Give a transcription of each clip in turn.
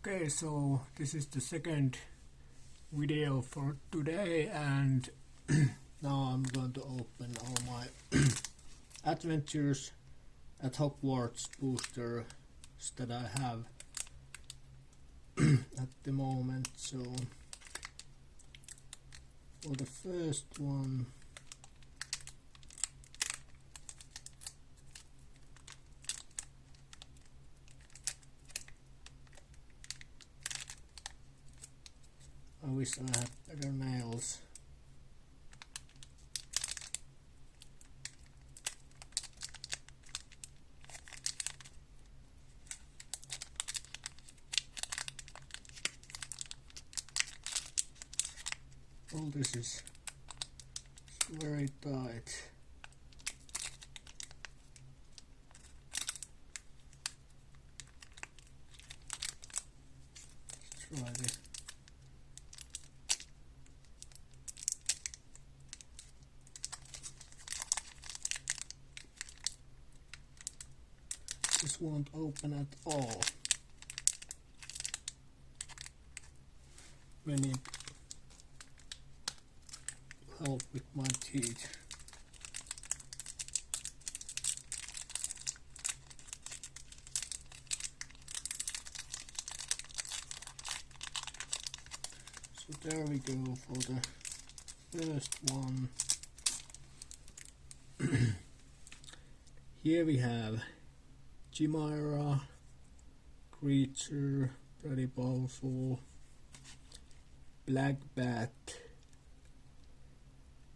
Okay, so this is the second video for today, and now I'm going to open all my adventures at Hogwarts boosters that I have at the moment. So for the first one, I wish I had better nails. All this is very tight. Let's try this. This won't open at all. We need help with my teeth. So there we go for the first one. Here we have Chimera, Creature, pretty powerful, Black Bat,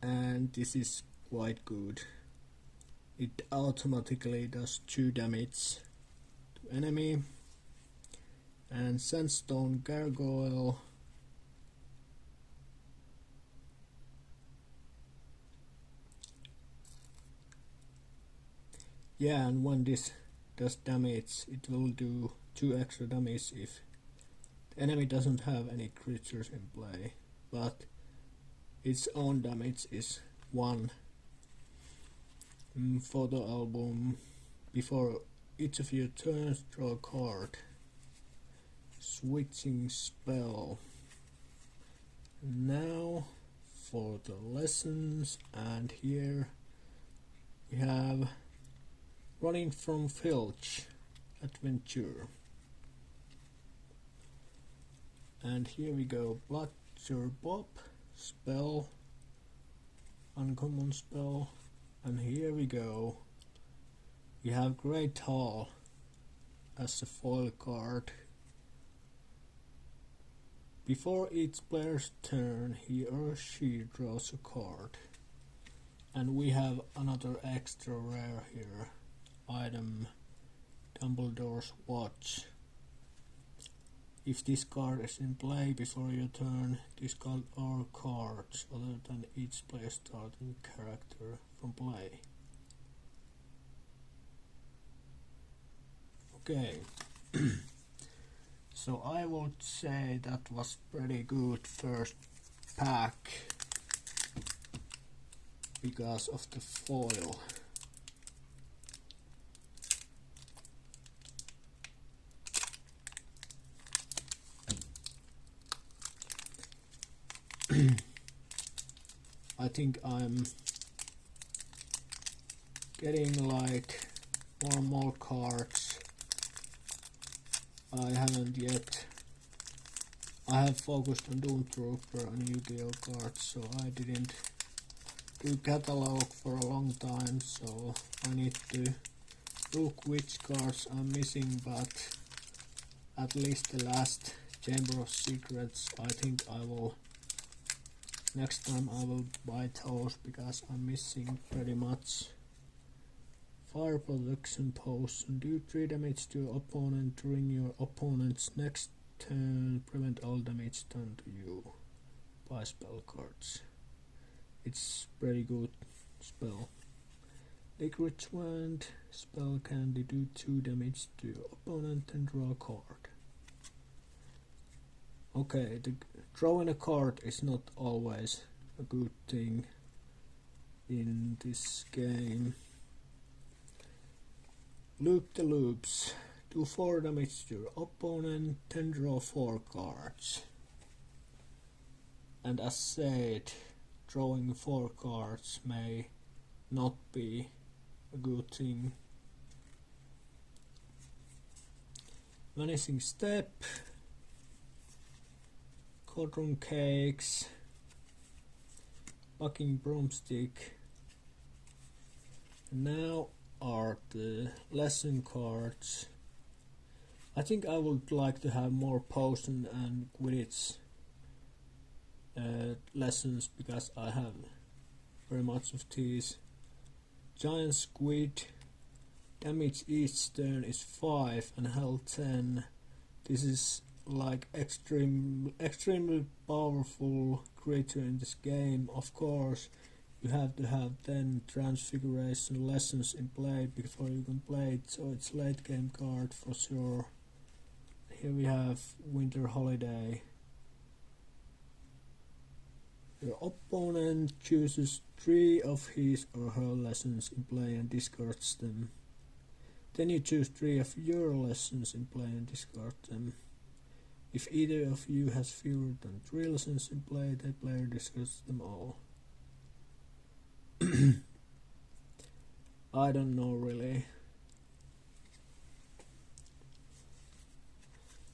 and this is quite good. It automatically does 2 damage to enemy. And Sandstone Gargoyle, yeah, and when this does damage, it will do 2 extra damage if the enemy doesn't have any creatures in play, but its own damage is 1. Photo album. Before each of your turns, draw a card. Switching spell. Now for the lessons, and here we have Running from Filch adventure, and here we go. Bludger Bob spell, uncommon spell, and here we go. We have Great Hall as a foil card. Before each player's turn, he or she draws a card, and we have another extra rare here. Item, Dumbledore's Watch. If this card is in play before your turn, discard all cards other than each player's starting character from play. Okay, so I would say that was pretty good first pack because of the foil. I think I'm getting like more cards. I haven't yet. I have focused on Doom Trooper and Yu-Gi-Oh cards, so I didn't do catalog for a long time, so I need to look which cards I'm missing, but at least the last Chamber of Secrets, I think I will. Next time I will buy those because I'm missing pretty much. Fire protection potion. Do 3 damage to your opponent during your opponent's next turn. Prevent all damage done to you. Buy spell cards. It's pretty good spell. Liquid Wand. Spell can do 2 damage to your opponent and draw a card. Okay, drawing a card is not always a good thing in this game. Loop the Loops. Do 4 damage to your opponent, then draw 4 cards. And as said, drawing 4 cards may not be a good thing. Vanishing Step, Cauldron Cakes, Bucking Broomstick. Now are the lesson cards. I think I would like to have more potion and Quidditch lessons because I have very much of these. Giant Squid, damage each turn is 5 and health 10. This is like extremely powerful creature in this game. Of course, you have to have 10 transfiguration lessons in play before you can play it, so it's late game card for sure. Here we have Winter Holiday. Your opponent chooses 3 of his or her lessons in play and discards them. Then you choose 3 of your lessons in play and discard them. If either of you has fewer than 3 lessons in play, the player discards them all. I don't know really.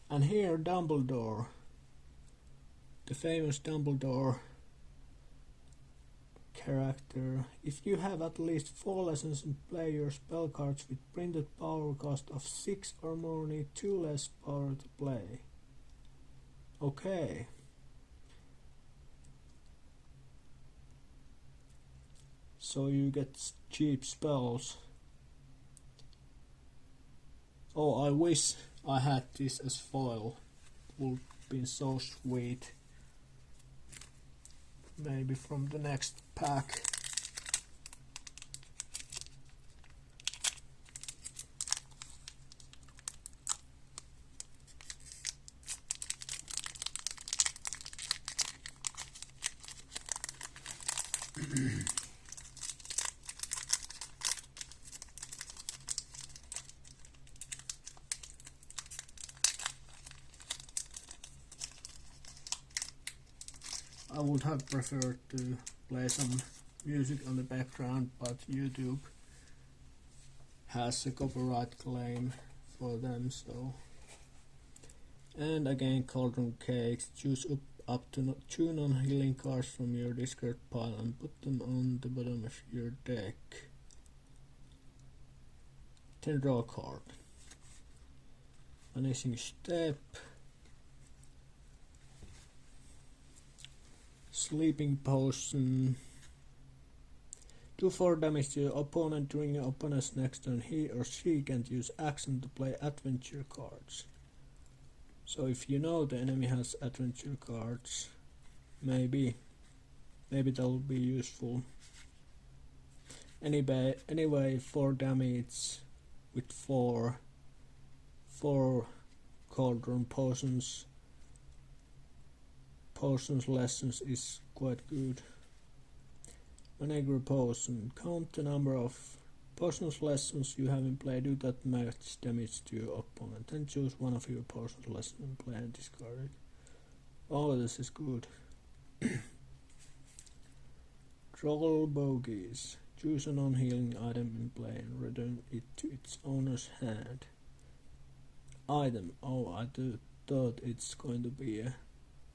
And here Dumbledore, the famous Dumbledore character. If you have at least 4 lessons in play, your spell cards with printed power cost of 6 or more need 2 less power to play. Okay. So you get cheap spells. Oh, I wish I had this as foil. Would be so sweet. Maybe from the next pack. I would have preferred to play some music on the background, but YouTube has a copyright claim for them, so. And again, Cauldron Cakes. Choose up to 2 non-healing cards from your discard pile and put them on the bottom of your deck. Then draw a card. Vanishing Step. Sleeping Potion. Do 4 damage to your opponent during your opponent's next turn. He or she can use action to play adventure cards. So if you know the enemy has adventure cards, maybe that will be useful. Anyway, 4 damage with 4 Cauldron Potions lessons is quite good. Vinegar Potion. Count the number of potions lessons you have in play. Do that match damage to your opponent. Then choose one of your potions lessons in play and discard it. Oh, this is good. Troll Bogies. Choose a non-healing item in play and return it to its owner's hand. Item. Oh, I thought it's going to be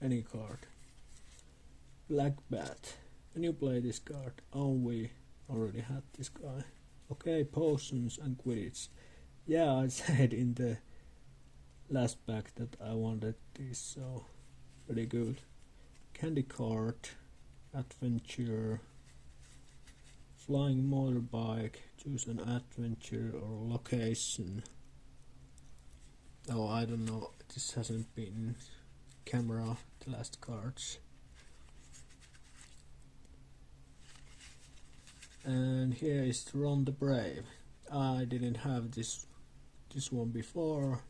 any card. Black Bat. When you play this card, oh, we already had this guy. Okay, potions and Quidditch. Yeah, I said in the last pack that I wanted this, so pretty good. Candy Cart, Adventure, Flying Motorbike. Choose an adventure or location. Oh, I don't know. This hasn't been camera, the last cards. And here is Ron the Brave. I didn't have this one before.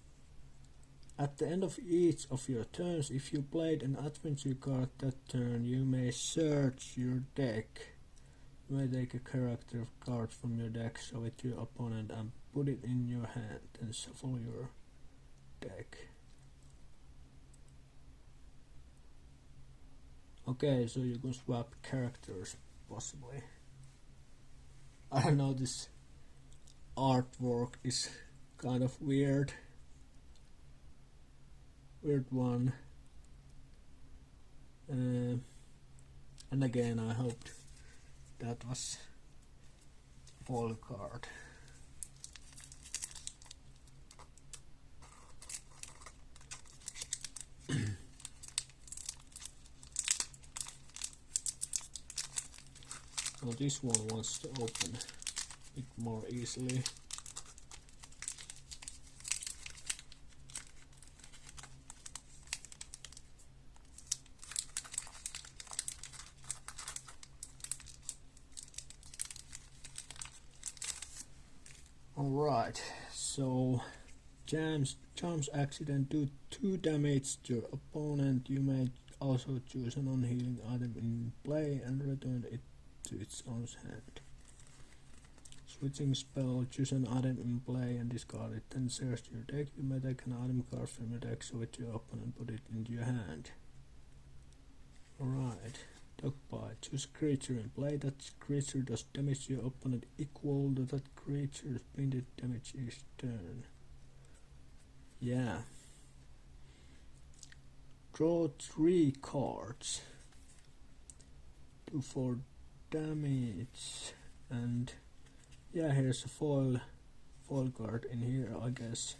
At the end of each of your turns, if you played an adventure card that turn, you may search your deck. You may take a character card from your deck, show it to your opponent, and put it in your hand, then shuffle your deck. Okay, so you can swap characters, possibly. I don't know, this artwork is kind of weird. Weird one. And again, I hoped that was foil card. So this one wants to open it more easily. Alright, so charms accident do 2 damage to your opponent. You may also choose a non-healing item in play and return it to its own hand. Switching spell, choose an item in play and discard it, then search your deck. You may take an item card from your deck, show it to your opponent, put it into your hand. Alright, dog bite, choose a creature in play. That creature does damage to your opponent equal to that creature's painted damage each turn. Yeah. Draw 3 cards. Do 4 damage, and yeah, here's a foil card in here, I guess.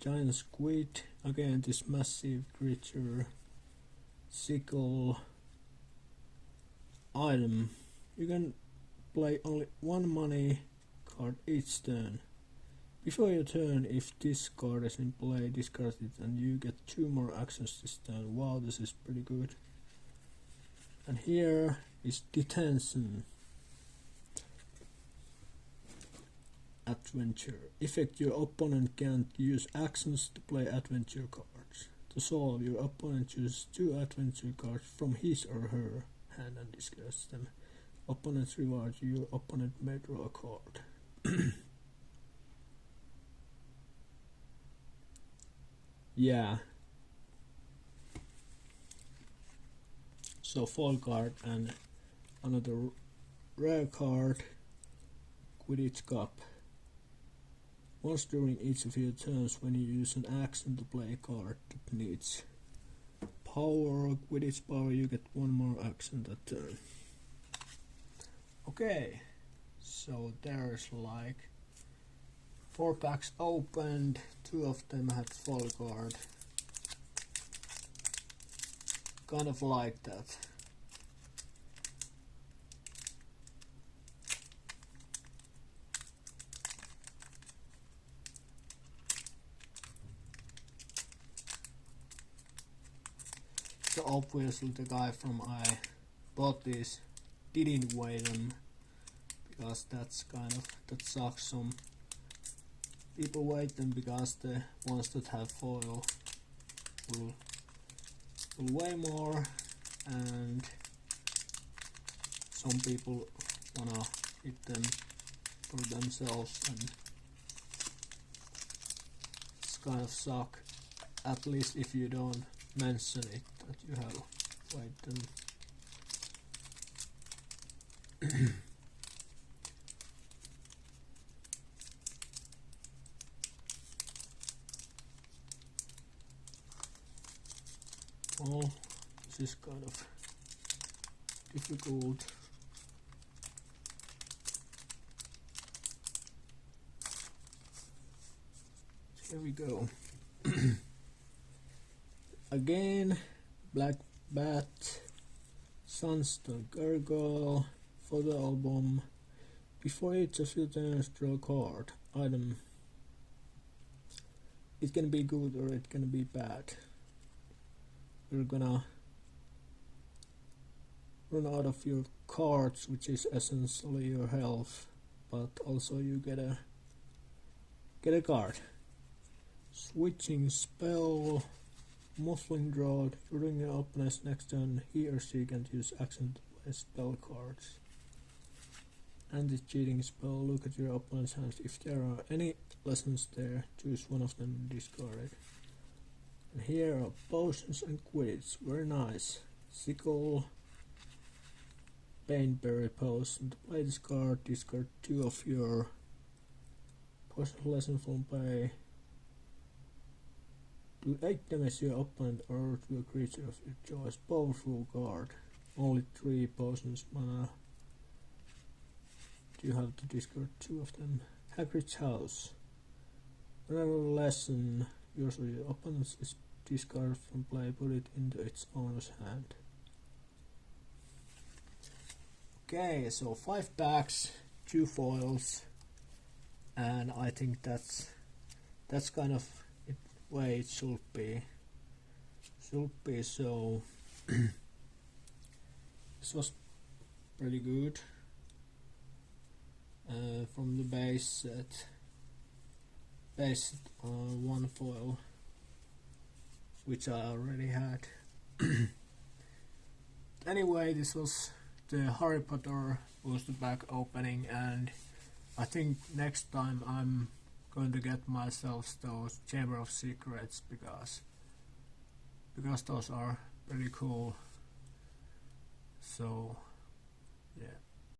Giant squid, again this massive creature. Sickle item. You can play only 1 money card each turn. Before your turn, if this card is in play, discard it and you get 2 more actions this turn. Wow, this is pretty good. And here is detention. Adventure. Effect, your opponent can't use actions to play adventure cards. To solve, your opponent chooses 2 adventure cards from his or her hand and discards them. Opponent's reward, your opponent may draw a card. Yeah. So foil card and another rare card, Quidditch Cup. Once during each of your turns, when you use an action to play a card that needs power or Quidditch power, you get 1 more action that turn. Okay, so there's like 4 packs opened, 2 of them had foil card. Kind of like that. So obviously the guy from I bought these didn't weigh them, because that sucks. Some people weight them because the ones that have foil will weigh more, and some people wanna eat them for themselves, and it's kind of suck, at least if you don't mention it that you have weighed them. Oh, this is kind of difficult. Here we go. Again, Black Bat, Sunstone Gargoyle, photo album. Before each of your turns, draw a card. Item. It can be good or it can be bad. You're gonna run out of your cards, which is essentially your health, but also you get a card. Switching spell, muffling draw. During your opponent's next turn, he or she can use action to play spell cards. anti-cheating spell. Look at your opponent's hands. If there are any lessons there, choose one of them and discard it. And here are potions and quidditch. Very nice. Sickle, Painberry potion. To play this card, discard 2 of your potion lesson from play. Do 8 damage to your opponent or to a creature of your choice. Powerful card. Only 3 potions mana. You have to discard 2 of them. Hagrid's house. Whenever a lesson usually your opponent's is discarded from play, put it into its owner's hand. Okay, so 5 packs, 2 foils, and I think that's kind of the way it should be. So this was pretty good. From the base set, based on 1 foil, which I already had. Anyway, this was the Harry Potter booster pack opening, and I think next time I'm going to get myself those Chamber of Secrets because those are really cool. So yeah.